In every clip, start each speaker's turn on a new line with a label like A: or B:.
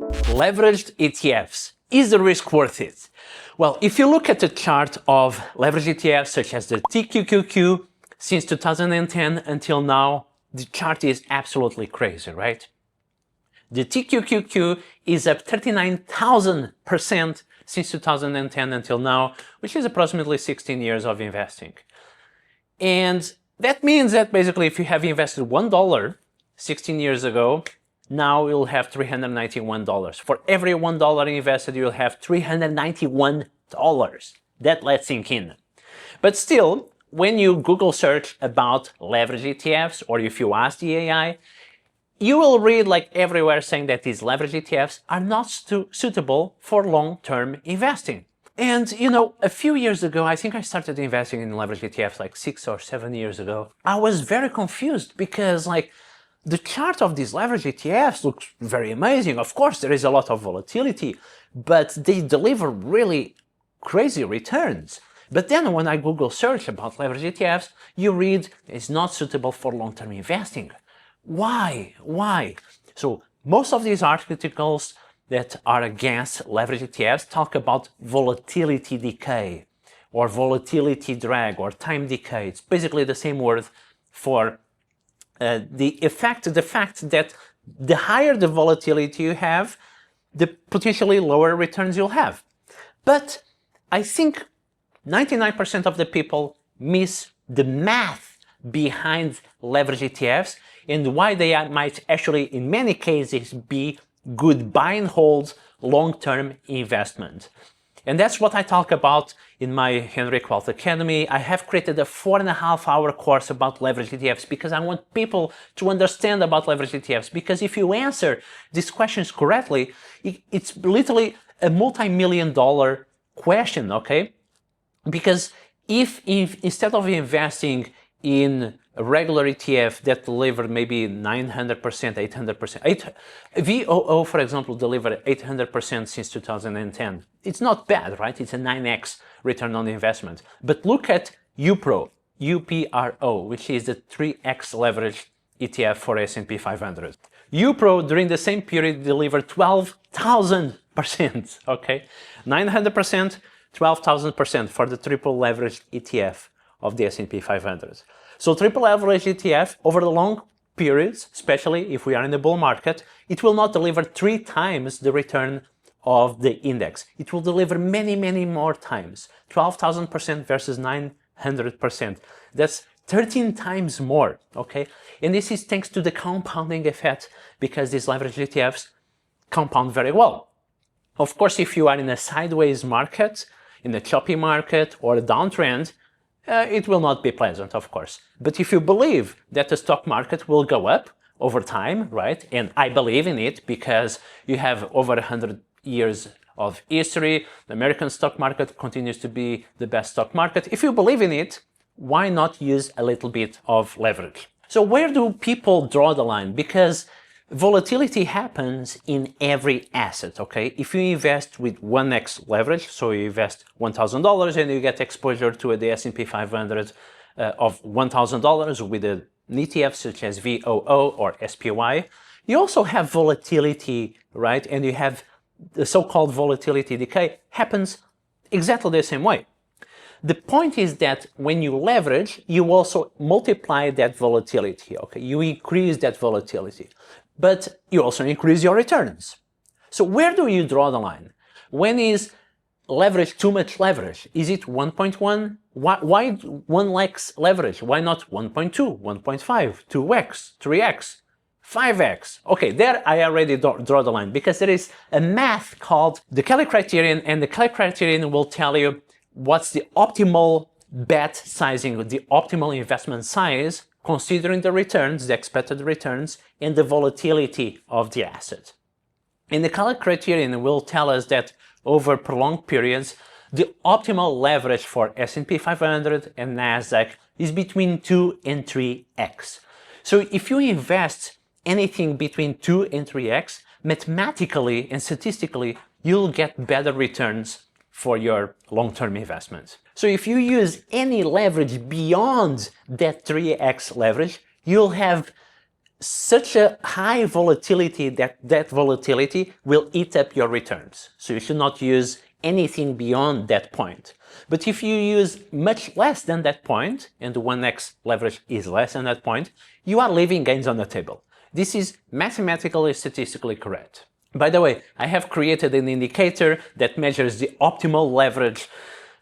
A: Leveraged ETFs. Is the risk worth it? Well, if you look at the chart of leveraged ETFs such as the TQQQ since 2010 until now, the chart is absolutely crazy, right? The TQQQ is up 39,000% since 2010 until now, which is approximately 16 years of investing. And that means that basically if you have invested $1 16 years ago, now you'll have $391. For every $1 invested, you'll have $391. That let's sink in. But still, when you Google search about leverage ETFs, or if you ask the AI, you will read like everywhere saying that these leverage ETFs are not suitable for long-term investing. And you know, a few years ago, I think I started investing in leverage ETFs like 6 or 7 years ago. I was very confused because like the chart of these leverage ETFs looks very amazing. Of course, there is a lot of volatility, but they deliver really crazy returns. But then when I Google search about leverage ETFs, you read it's not suitable for long-term investing. Why? Why? So most of these articles that are against leverage ETFs talk about volatility decay or volatility drag or time decay. It's basically the same word for the fact that the higher the volatility you have, the potentially lower returns you'll have. But I think 99% of the people miss the math behind leverage ETFs and why they might actually, in many cases, be good buy and hold long-term investment. And that's what I talk about in my Henrik Wealth Academy. I have created a 4.5-hour course about leverage ETFs because I want people to understand about leverage ETFs. Because if you answer these questions correctly, it's literally a multi-million-dollar question, okay? Because if instead of investing in a regular ETF that delivered maybe 900%, 800%, VOO, for example, delivered 800% since 2010. It's not bad, right? It's a 9x return on investment. But look at UPRO, UPRO, which is the 3x leverage ETF for S&P 500. UPRO during the same period delivered 12,000%, okay? 900%, 12,000% for the triple leverage ETF of the S&P 500. So triple leverage ETF over the long periods, especially if we are in the bull market, it will not deliver 3 times the return of the index. It will deliver many, many more times. 12,000% versus 900%. That's 13 times more, okay? And this is thanks to the compounding effect because these leverage ETFs compound very well. Of course, if you are in a sideways market, in a choppy market or a downtrend, it will not be pleasant, of course. But if you believe that the stock market will go up over time, right? And I believe in it because you have over 100 years of history. The American stock market continues to be the best stock market. If you believe in it, why not use a little bit of leverage? So where do people draw the line? Because volatility happens in every asset, okay? If you invest with 1x leverage, so you invest $1,000 and you get exposure to the S&P 500 of $1,000 with an ETF such as VOO or SPY, you also have volatility, right? And you have the so-called volatility decay happens exactly the same way. The point is that when you leverage, you also multiply that volatility, okay? You increase that volatility. But you also increase your returns. So where do you draw the line? When is leverage too much leverage? Is it 1.1? Why 1x leverage? Why not 1.2, 1.5, 2x, 3x, 5x? Okay, there I already draw the line because there is a math called the Kelly Criterion, and the Kelly Criterion will tell you what's the optimal bet sizing, the optimal investment size considering the returns, the expected returns, and the volatility of the asset. And the Kelly Criterion will tell us that over prolonged periods, the optimal leverage for S&P 500 and NASDAQ is between 2 and 3x. So if you invest anything between 2 and 3x, mathematically and statistically, you'll get better returns for your long-term investments. So if you use any leverage beyond that 3x leverage, you'll have such a high volatility that volatility will eat up your returns. So you should not use anything beyond that point. But if you use much less than that point, and the 1x leverage is less than that point, you are leaving gains on the table. This is mathematically, statistically correct. By the way, I have created an indicator that measures the optimal leverage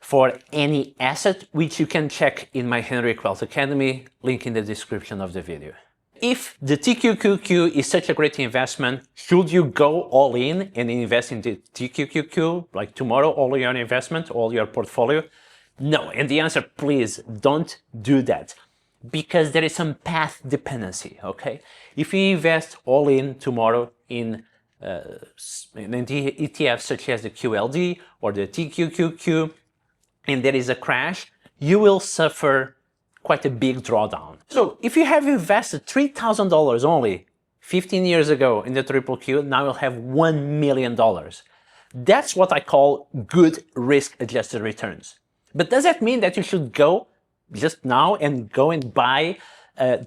A: for any asset, which you can check in my Henrik Wealth Academy, link in the description of the video. If the TQQQ is such a great investment, should you go all in and invest in the TQQQ, like tomorrow, all your investment, all your portfolio? No, and the answer, please don't do that, because there is some path dependency, okay? If you invest all in tomorrow in ETFs such as the QLD or the TQQQ, and there is a crash, you will suffer quite a big drawdown. So if you have invested $3,000 only 15 years ago in the Triple Q, now you'll have $1 million. That's what I call good risk-adjusted returns. But does that mean that you should go just now and go and buy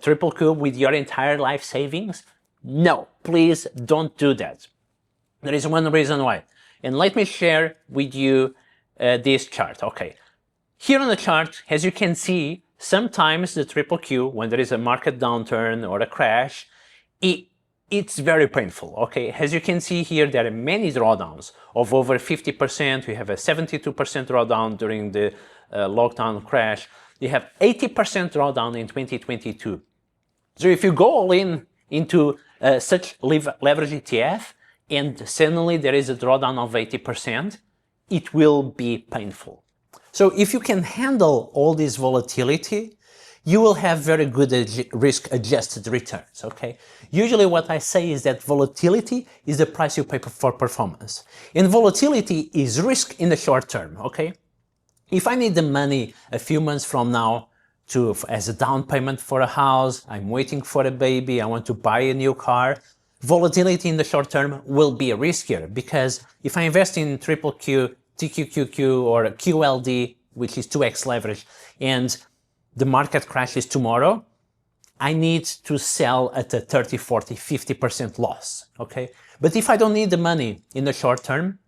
A: Triple Q with your entire life savings? No, please don't do that. There is one reason why. And let me share with you this chart. Okay, here on the chart, as you can see, sometimes the Triple Q, when there is a market downturn or a crash, it's very painful, okay? As you can see here, there are many drawdowns of over 50%. We have a 72% drawdown during the lockdown crash. You have 80% drawdown in 2022. So if you go all in into such leverage ETF and suddenly there is a drawdown of 80%, it will be painful. So if you can handle all this volatility, you will have very good risk-adjusted returns, okay? Usually what I say is that volatility is the price you pay for performance. And volatility is risk in the short term, okay? If I need the money a few months from now as a down payment for a house, I'm waiting for a baby, I want to buy a new car, volatility in the short term will be riskier, because if I invest in Triple Q, TQQQ or QLD, which is 2x leverage, and the market crashes tomorrow, I need to sell at a 30, 40, 50% loss, okay? But if I don't need the money in the short term,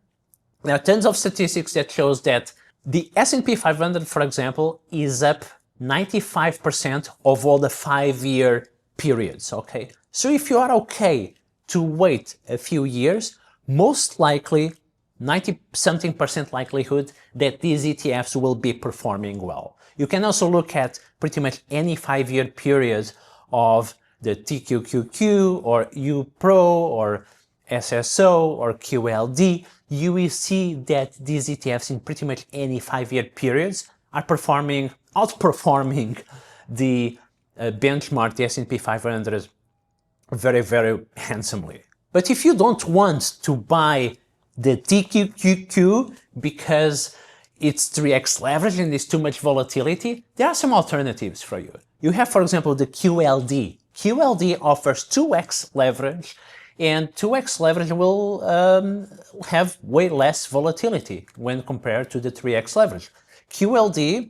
A: there are tons of statistics that shows that the S&P 500, for example, is up 95% of all the 5-year periods, okay? So if you are okay to wait a few years, most likely 90-something% likelihood that these ETFs will be performing well. You can also look at pretty much any 5-year period of the TQQQ or UPRO or SSO or QLD. You will see that these ETFs in pretty much any 5-year periods are outperforming the benchmark, the S&P 500, very, very handsomely. But if you don't want to buy the TQQQ because it's 3x leverage and there's too much volatility, there are some alternatives for you. You have, for example, the QLD. QLD offers 2x leverage, and 2x leverage will have way less volatility when compared to the 3x leverage. QLD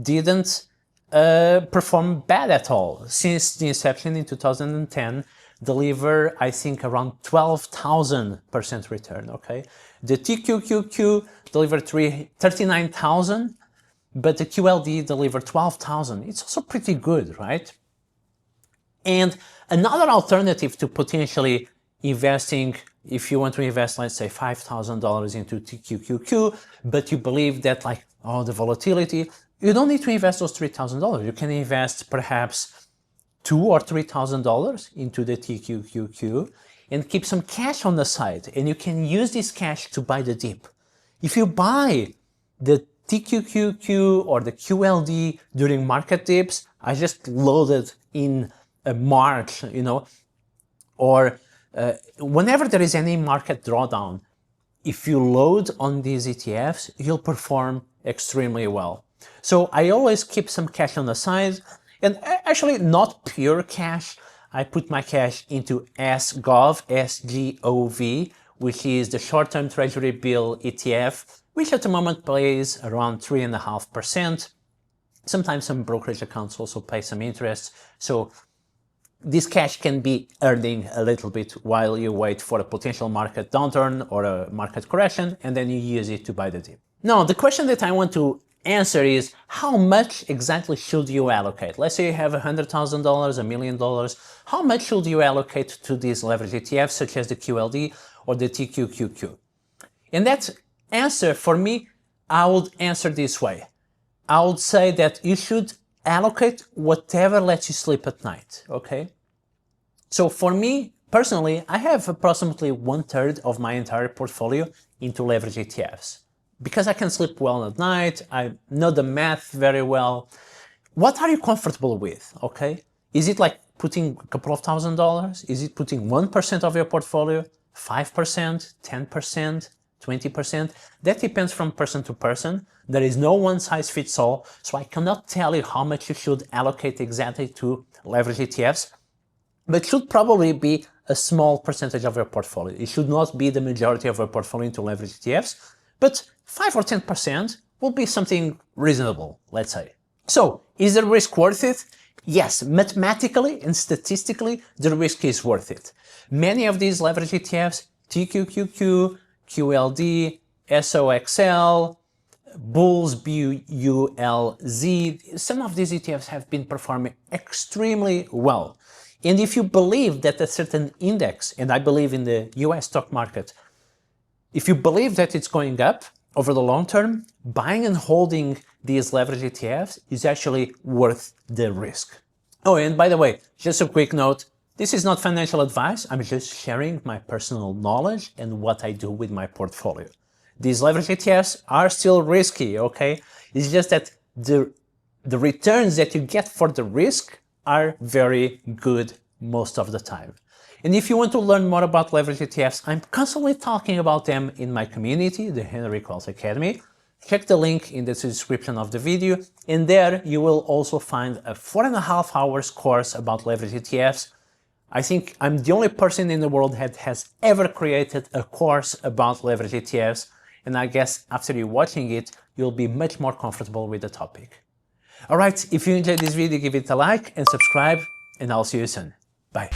A: didn't perform bad at all since the inception in 2010. Deliver, I think, around 12,000% return, okay? The TQQQ delivered 39,000, but the QLD delivered 12,000. It's also pretty good, right? And another alternative to potentially investing, if you want to invest, let's say, $5,000 into TQQQ, but you believe that, like, oh, the volatility, you don't need to invest those $3,000. You can invest perhaps $2,000 or $3,000 into the TQQQ and keep some cash on the side, and you can use this cash to buy the dip. If you buy the TQQQ or the QLD during market dips, I just loaded in March, you know, or whenever there is any market drawdown, if you load on these ETFs, you'll perform extremely well. So I always keep some cash on the side. And actually not pure cash. I put my cash into SGOV, SGOV, which is the short-term treasury bill ETF, which at the moment pays around 3.5%. Sometimes some brokerage accounts also pay some interest. So this cash can be earning a little bit while you wait for a potential market downturn or a market correction, and then you use it to buy the dip. Now, the question that I want to answer is, how much exactly should you allocate? Let's say you have $100,000, $1 million. How much should you allocate to these leverage ETFs, such as the QLD or the TQQQ? And that answer, for me, I would answer this way. I would say that you should allocate whatever lets you sleep at night, okay? So for me, personally, I have approximately 1/3 of my entire portfolio into leverage ETFs. Because I can sleep well at night, I know the math very well. What are you comfortable with, okay? Is it like putting a couple of $1,000s? Is it putting 1% of your portfolio, 5%, 10%, 20%? That depends from person to person. There is no one size fits all, so I cannot tell you how much you should allocate exactly to leverage ETFs, but it should probably be a small percentage of your portfolio. It should not be the majority of your portfolio into leverage ETFs, but 5 or 10% will be something reasonable, let's say. So, is the risk worth it? Yes, mathematically and statistically, the risk is worth it. Many of these leverage ETFs, TQQQ, QLD, SOXL, Bulls, BULZ, some of these ETFs have been performing extremely well. And if you believe that a certain index, and I believe in the US stock market, if you believe that it's going up over the long term, buying and holding these leverage ETFs is actually worth the risk. Oh, and by the way, just a quick note, this is not financial advice, I'm just sharing my personal knowledge and what I do with my portfolio. These leverage ETFs are still risky, okay? It's just that the returns that you get for the risk are very good most of the time. And if you want to learn more about leverage ETFs, I'm constantly talking about them in my community, the Henry Wells Academy. Check the link in the description of the video, and there you will also find a 4.5 hours course about leverage ETFs. I think I'm the only person in the world that has ever created a course about leverage ETFs, and I guess after you watching it, you'll be much more comfortable with the topic. Alright, if you enjoyed this video, give it a like and subscribe, and I'll see you soon. Bye.